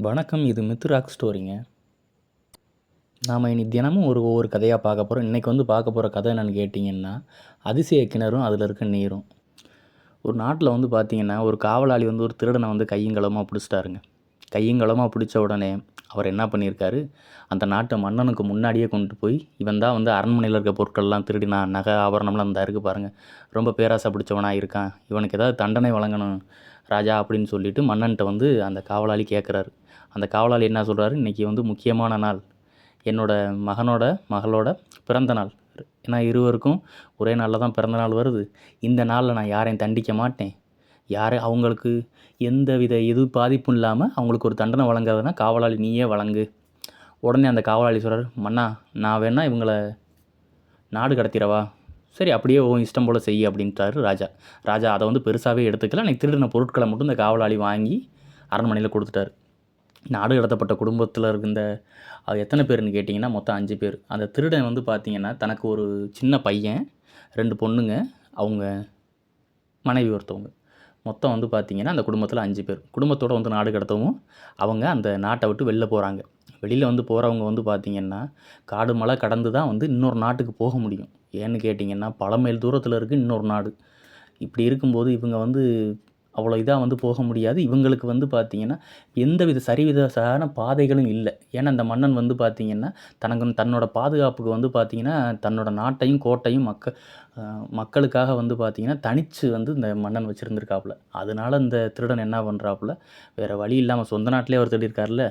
வணக்கம். இது மித்ராக் ஸ்டோரிங்க. நாம் இனி தினமும் ஒவ்வொரு கதையாக பார்க்க போகிறோம். இன்றைக்கி பார்க்க போகிற கதை என்னென்னு கேட்டிங்கன்னா, அதிசய கிணறும் அதில் இருக்க நீரும். ஒரு நாட்டில் பார்த்தீங்கன்னா, ஒரு காவலாளி ஒரு திருடனை கையங்களமாக பிடிச்சிட்டாருங்க. கையங்களமாக பிடிச்ச உடனே அவர் என்ன பண்ணியிருக்காரு, அந்த நாட்டு மன்னனுக்கு முன்னாடியே கொண்டு போய், இவன் தான் அரண்மனையில் இருக்க பொருட்கள்லாம் திருடினான், நகை ஆபரணம்லாம் அந்த இருக்குது பாருங்கள், ரொம்ப பேராசை பிடிச்சவனாக இருக்கான், இவனுக்கு ஏதாவது தண்டனை வழங்கணும் ராஜா அப்படின்னு சொல்லிட்டு மன்னன்ட்ட அந்த காவலாளி கேட்குறாரு. அந்த காவலாளி என்ன சொல்கிறாரு, இன்றைக்கி முக்கியமான நாள், மகளோட பிறந்த நாள். ஏன்னா இருவருக்கும் ஒரே நாளில் தான் பிறந்த நாள் வருது. இந்த நாளில் நான் யாரையும் தண்டிக்க மாட்டேன், அவங்களுக்கு எந்த வித பாதிப்பும் இல்லாமல் அவங்களுக்கு ஒரு தண்டனை வழங்குறதுனா காவலாளி நீயே வழங்கு. உடனே அந்த காவலாளி சொல்கிறார், மன்னா நான் வேணால் இவங்களை நாடு கடத்திடவா? சரி அப்படியே இஷ்டம் போல் செய்ய அப்படின்ட்டாரு ராஜா. ராஜா அதை பெருசாகவே எடுத்துக்கல. அன்றைக்கி திருடின பொருட்களை மட்டும் இந்த காவலாளி வாங்கி அரண்மனையில் கொடுத்துட்டாரு. நாடு கடத்தப்பட்ட குடும்பத்தில் இருந்த எத்தனை பேர்னு கேட்டிங்கன்னா மொத்தம் 5 பேர். அந்த திருடன் பார்த்திங்கன்னா தனக்கு ஒரு சின்ன பையன், 2 பொண்ணுங்க, அவங்க மனைவி ஒருத்தவங்க, மொத்தம் பார்த்திங்கன்னா அந்த குடும்பத்தில் 5 பேர். குடும்பத்தோடு நாடு கடத்தவும் அவங்க அந்த நாட்டை விட்டு வெளில போகிறாங்க. வெளியில் போகிறவங்க பார்த்திங்கன்னா காடு மலை கடந்து தான் இன்னொரு நாட்டுக்கு போக முடியும். ஏன்னு கேட்டிங்கன்னா பல மைல் தூரத்தில் இருக்குது இன்னொரு நாடு. இப்படி இருக்கும்போது இவங்க அவ்வளோ இதாக போக முடியாது. இவங்களுக்கு பார்த்திங்கன்னா எந்தவித சரிவிதமான பாதைகளும் இல்லை. ஏன்னா அந்த மன்னன் பார்த்திங்கன்னா தன்னோட பாதுகாப்புக்கு பார்த்திங்கன்னா தன்னோட நாட்டையும் கோட்டையும் மக்களுக்காக பார்த்திங்கன்னா தனித்து இந்த மன்னன் வச்சுருந்துருக்காப்புல. அதனால இந்த திருடன் என்ன பண்ணுறாப்புல, வேறு வழி இல்லாமல், சொந்த நாட்டிலே அவர் திருடியிருக்காருல,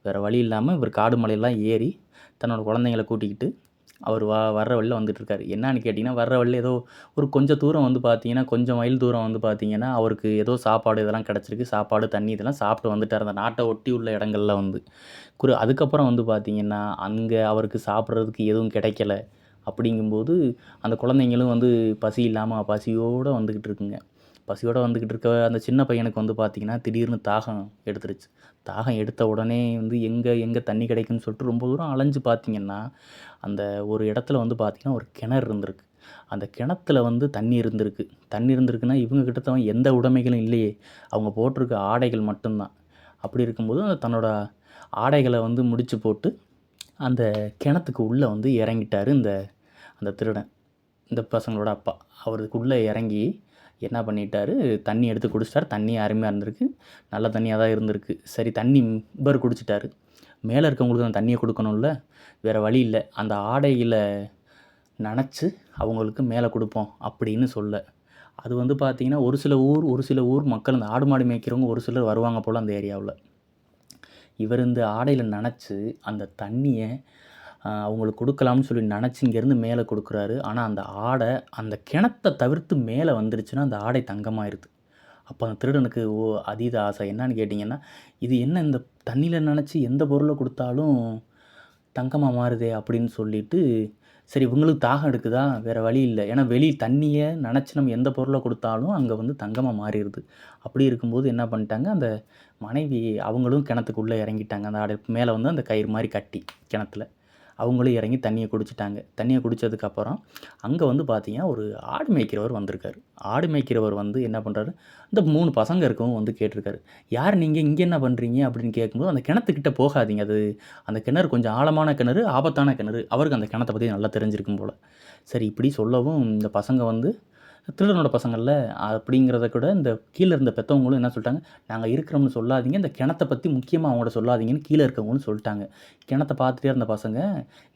வேறு வழி இல்லாமல் இவர் காடு மலையெல்லாம் ஏறி தன்னோட குழந்தைங்களை கூட்டிக்கிட்டு அவர் வர்ற வழியில் வந்துட்டுருக்காரு. என்னான்னு கேட்டிங்கன்னா, வர்ற வழியில் ஏதோ ஒரு கொஞ்சம் தூரம் பார்த்திங்கன்னா, கொஞ்சம் மைல் தூரம் பார்த்திங்கன்னா அவருக்கு ஏதோ சாப்பாடு இதெல்லாம் கிடச்சிருக்கு. சாப்பாடு தண்ணி இதெல்லாம் சாப்பிட்டு வந்துட்டார். அந்த நாட்டை ஒட்டி உள்ள இடங்கள்ல அதுக்கப்புறம் பார்த்திங்கன்னா அங்கே அவருக்கு சாப்பிட்றதுக்கு எதுவும் கிடைக்கல. அப்படிங்கும்போது அந்த குழந்தைங்களும் பசி இல்லாமல் பசியோடு வந்துக்கிட்டு இருக்குங்க. பசியோடு வந்துக்கிட்டு இருக்க அந்த சின்ன பையனுக்கு பார்த்திங்கன்னா திடீர்னு தாகம் எடுத்துருச்சு. தாகம் எடுத்த உடனே எங்கே தண்ணி கிடைக்குன்னு சொல்லிட்டு ரொம்ப தூரம் அலைஞ்சு பார்த்திங்கன்னா அந்த ஒரு இடத்துல பார்த்திங்கன்னா ஒரு கிணறு இருந்திருக்கு. அந்த கிணத்துல தண்ணி இருந்திருக்கு. தண்ணி இருந்திருக்குன்னா இவங்கக்கிட்ட எந்த உடைமைகளும் இல்லையே, அவங்க போட்டிருக்க ஆடைகள் மட்டும்தான். அப்படி இருக்கும்போது தன்னோட ஆடைகளை முடிச்சு போட்டு அந்த கிணத்துக்கு உள்ளே இறங்கிட்டார் அந்த திருடன், இந்த பசங்களோட அப்பா. அவருக்குள்ளே இறங்கி என்ன பண்ணிட்டார், தண்ணி எடுத்து குடிச்சிட்டார். தண்ணி அருமையாக இருந்திருக்கு, நல்ல தண்ணியாக தான் இருந்திருக்கு. சரி தண்ணி இவர் குடிச்சிட்டாரு, மேலே இருக்கவங்களுக்கு அந்த தண்ணியை கொடுக்கணும்ல, வேறு வழி இல்லை. அந்த ஆடையில் நனைச்சி அவங்களுக்கு மேலே கொடுப்போம் அப்படின்னு சொல்ல, அது பார்த்திங்கன்னா ஒரு சில ஊர் மக்கள், அந்த ஆடு மாடு மேய்க்கிறவங்க ஒரு சிலர் வருவாங்க போல் அந்த ஏரியாவில். இவர் இந்த ஆடையில் நனைச்சி அந்த தண்ணியை அவங்களுக்கு கொடுக்கலாம்னு சொல்லி நினச்சி இங்கேருந்து மேலே கொடுக்குறாரு. ஆனால் அந்த ஆடை அந்த கிணத்தை தவிர்த்து மேலே வந்துருச்சுன்னா அந்த ஆடை தங்கமாயிருது. அப்போ அந்த திருடனுக்கு அதீத ஆசை. என்னான்னு கேட்டிங்கன்னா, இது என்ன இந்த தண்ணியில் நனைச்சி எந்த பொருளை கொடுத்தாலும் தங்கமாக மாறுதே அப்படின்னு சொல்லிட்டு, சரி இவங்களுக்கு தாகம் எடுக்குதா, வேறு வழி இல்லை. ஏன்னா தண்ணியை நனைச்சி நம்ம எந்த பொருளை கொடுத்தாலும் அங்கே தங்கமாக மாறிடுது. அப்படி இருக்கும்போது என்ன பண்ணிட்டாங்க, அந்த மனைவி அவங்களும் கிணத்துக்குள்ளே இறங்கிட்டாங்க. அந்த ஆடை மேலே அந்த கயிறு மாதிரி கட்டி கிணத்துல அவங்களும் இறங்கி தண்ணியை குடிச்சிட்டாங்க. தண்ணியை குடித்ததுக்கப்புறம் அங்கே பார்த்திங்கன்னா ஒரு ஆடு மேய்க்கிறவர் வந்திருக்காரு. ஆடு மேய்க்கிறவர் என்ன பண்ணுறாரு, இந்த 3 பசங்க இருக்கவும் கேட்டிருக்காரு, யார் நீங்கள், இங்கே என்ன பண்ணுறீங்க அப்படின்னு கேட்கும்போது, அந்த கிணத்துக்கிட்ட போகாதீங்க, அது அந்த கிணறு கொஞ்சம் ஆழமான கிணறு, ஆபத்தான கிணறு. அவருக்கு அந்த கிணத்தை பற்றி நல்லா தெரிஞ்சிருக்கும் போல். சரி இப்படி சொல்லவும் இந்த பசங்க திருடனோட பசங்களில் அப்படிங்கிறத கூட இந்த கீழே இருந்த பெற்றவங்களும் என்ன சொல்லிட்டாங்க, நாங்கள் இருக்கிறோம்னு சொல்லாதீங்க, இந்த கிணத்தை பற்றி முக்கியமாக அவங்கள்ட்ட சொல்லாதீங்கன்னு கீழே இருக்கவங்களும் சொல்லிட்டாங்க. கிணத்தை பார்த்துட்டே இருந்த பசங்க,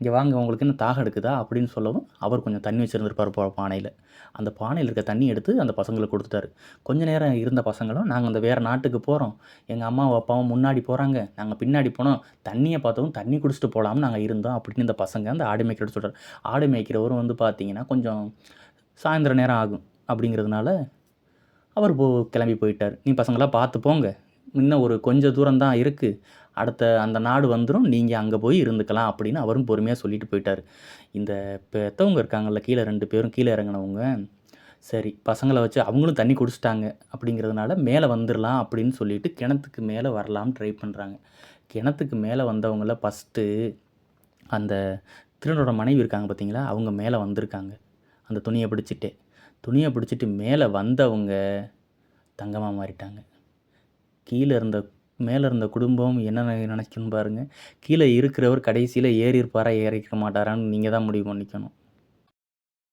இங்கே வாங்க உங்களுக்கு என்ன தாகம் எடுக்குதா அப்படின்னு சொல்லவும், அவர் கொஞ்சம் தண்ணி வச்சுருந்துருப்பார் பானையில். அந்த பானையில் இருக்க தண்ணி எடுத்து அந்த பசங்களுக்கு கொடுத்துட்டாரு. கொஞ்ச நேரம் இருந்த பசங்களும், நாங்கள் அந்த வேறு நாட்டுக்கு போகிறோம், எங்கள் அம்மாவும் அப்பாவும் முன்னாடி போகிறாங்க, நாங்கள் பின்னாடி போனோம், தண்ணியை பார்த்தவும் தண்ணி குடிச்சிட்டு போகலாம்னு நாங்கள் இருந்தோம் அப்படின்னு இந்த பசங்க அந்த ஆடு மேய்க்கிறவர் சொல்கிறார். ஆடு மேய்க்கிறவரும் பார்த்திங்கன்னா கொஞ்சம் சாயந்தரம் நேரம் ஆகும் அப்படிங்கிறதுனால அவர் கிளம்பி போயிட்டார். நீ பசங்களாம் பார்த்து போங்க, இன்னும் ஒரு கொஞ்சம் தூரம் தான் இருக்குது, அடுத்த அந்த நாடு வந்துடும், நீங்கள் அங்கே போய் இருந்துக்கலாம் அப்படின்னு அவரும் பொறுமையாக சொல்லிட்டு போயிட்டார். இந்த பெற்றவங்க இருக்காங்கள்ல, கீழே 2 பேரும் கீழே இறங்கினவங்க, சரி பசங்களை வச்சு அவங்களும் தண்ணி குடிச்சிட்டாங்க அப்படிங்கிறதுனால மேலே வந்துடலாம் அப்படின்னு சொல்லிட்டு கிணத்துக்கு மேலே வரலாம்னு ட்ரை பண்ணுறாங்க. கிணத்துக்கு மேலே வந்தவங்கள ஃபஸ்ட்டு அந்த திருடனோட மனைவி இருக்காங்க பார்த்தீங்களா, அவங்க மேலே வந்திருக்காங்க. அந்த துணியை பிடிச்சிட்டு மேலே வந்தவங்க தங்கமாக மாறிட்டாங்க. கீழே இருந்த மேலே இருந்த குடும்பம் என்ன நினைக்கணும் பாருங்கள். கீழே இருக்கிறவர் கடைசியில் ஏறி இருப்பாரா, ஏறிக்க மாட்டாரான்னு நீங்கள் தான் முடிவு பண்ணிக்கணும்.